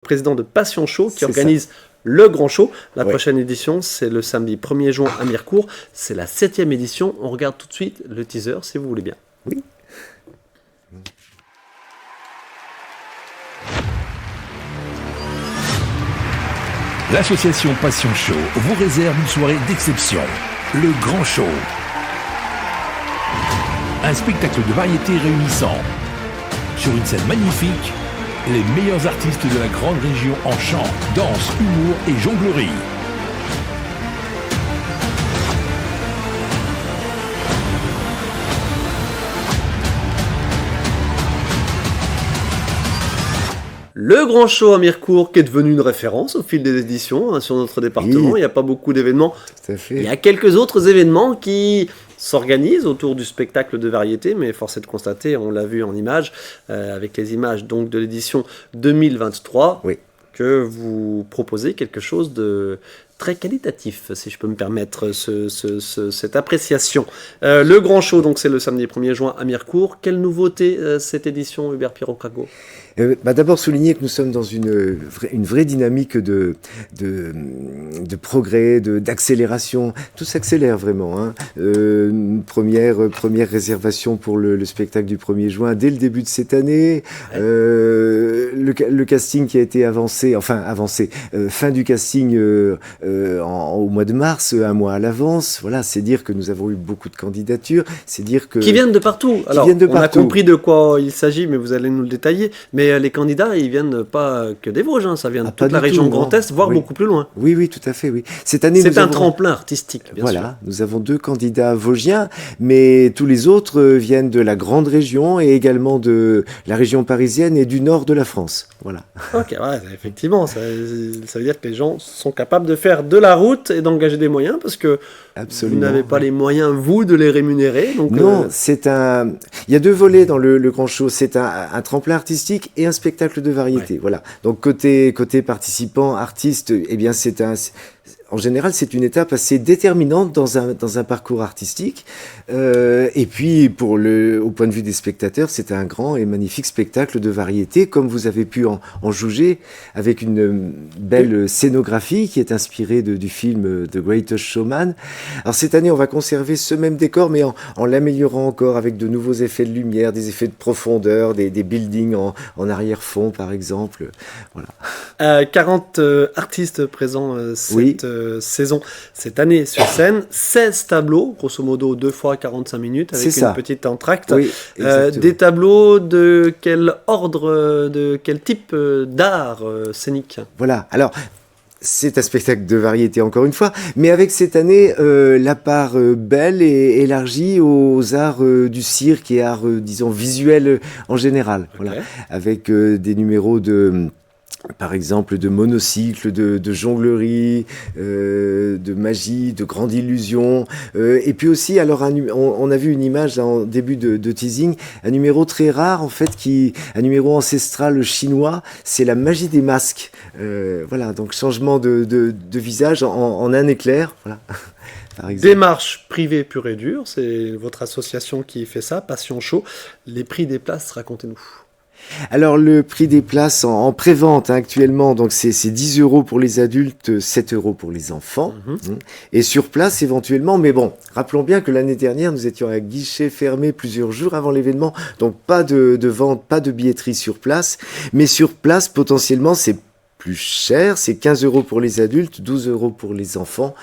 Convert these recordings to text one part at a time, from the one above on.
président de Passion Show, qui C'est organise le Grand Show. La Ouais. prochaine édition, c'est le samedi 1er juin à Mirecourt. C'est la 7e édition. On regarde tout de suite le teaser, si vous voulez bien. Oui. L'association Passion Show vous réserve une soirée d'exception, le Grand Show. Un spectacle de variété réunissant, sur une scène magnifique, les meilleurs artistes de la grande région en chant, danse, humour et jonglerie. Le Grand Show à Mirecourt, qui est devenu une référence au fil des éditions sur notre département. Oui. Il n'y a pas beaucoup d'événements. Tout à Il fait. y a quelques autres événements qui s'organisent autour du spectacle de variété, mais force est de constater, on l'a vu en images, avec les images donc de l'édition 2023, Oui. que vous proposez quelque chose de très qualitatif, si je peux me permettre cette appréciation. Le Grand Show, donc c'est le samedi 1er juin à Mirecourt. Quelle nouveauté cette édition, Hubert Pirot-Crago? D'abord souligner que nous sommes dans une vraie dynamique de progrès, d'accélération. Tout s'accélère vraiment. Hein. Une première réservation pour le spectacle du 1er juin dès le début de cette année. Le casting qui a été avancé, fin du casting au mois de mars, un mois à l'avance. Voilà, c'est dire que nous avons eu beaucoup de candidatures. C'est dire que Qui viennent de partout. Alors, viennent de on a partout. compris de quoi il s'agit, mais vous allez nous le détailler. Mais les candidats, ils viennent pas que des Vosges, hein, ça vient de pas toute la du région tout, Grand non. Est, voire Oui. beaucoup plus loin. Oui, tout à fait, oui. Cette année, C'est nous un avons... tremplin artistique, bien sûr. Voilà, nous avons 2 candidats vosgiens, mais tous les autres viennent de la grande région et également de la région parisienne et du nord de la France. Voilà. Ok, ouais, effectivement, ça veut dire que les gens sont capables de faire de la route et d'engager des moyens, parce que Absolument. vous n'avez pas les moyens, vous, de les rémunérer. Donc, Non, il y a 2 volets dans le Grand Show. C'est un tremplin artistique et un spectacle de variété. Ouais. Voilà. Donc côté participant, artiste, eh bien en général, c'est une étape assez déterminante dans un parcours artistique. Et puis, au point de vue des spectateurs, c'est un grand et magnifique spectacle de variété, comme vous avez pu en juger, avec une belle scénographie qui est inspirée du film The Greatest Showman. Alors cette année, on va conserver ce même décor, mais en l'améliorant encore avec de nouveaux effets de lumière, des effets de profondeur, des buildings en arrière-fond, par exemple. Voilà. 40 artistes présents Oui. saison, cette année sur scène, 16 tableaux, grosso modo 2 fois 45 minutes, avec C'est une ça. petite entracte. Oui, exactement. Des tableaux de quel ordre, de quel type d'art scénique? Voilà. Alors, c'est un spectacle de variété, encore une fois, mais avec cette année, la part belle est élargie aux arts du cirque et arts, disons, visuels en général. Okay. Voilà. Avec des numéros par exemple, de monocycle, de jonglerie, de magie, de grande illusion. Et puis aussi, alors, on a vu une image en début de teasing, un numéro très rare, en fait, un numéro ancestral chinois, c'est la magie des masques. Voilà, donc changement de visage en un éclair. Voilà. Par exemple. Démarche privée pure et dure, c'est votre association qui fait ça, Passion Show. Les prix des places, racontez-nous. Alors le prix des places en pré-vente actuellement, donc c'est 10 € pour les adultes, 7 € pour les enfants, et sur place éventuellement, mais bon, rappelons bien que l'année dernière nous étions à guichet fermé plusieurs jours avant l'événement, donc pas de vente, pas de billetterie sur place, mais sur place potentiellement c'est plus cher, c'est 15 € pour les adultes, 12 € pour les enfants.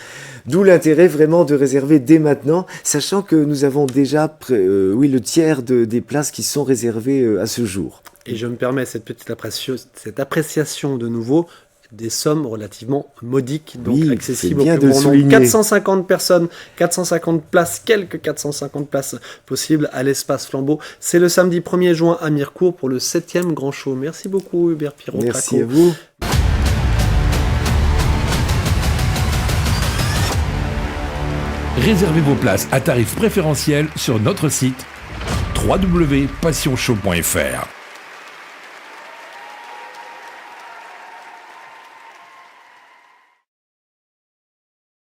D'où l'intérêt vraiment de réserver dès maintenant, sachant que nous avons déjà le tiers des places qui sont réservées à ce jour. Et je me permets cette appréciation de nouveau, des sommes relativement modiques, donc oui, accessibles c'est bien au plus de grand nombre. souligner. 450 personnes, 450 places, quelques 450 places possibles à l'Espace Flambeau. C'est le samedi 1er juin à Mirecourt pour le 7e Grand Show. Merci beaucoup Hubert Pirot-Craco. Merci à vous. Réservez vos places à tarif préférentiel sur notre site www.passionshow.fr.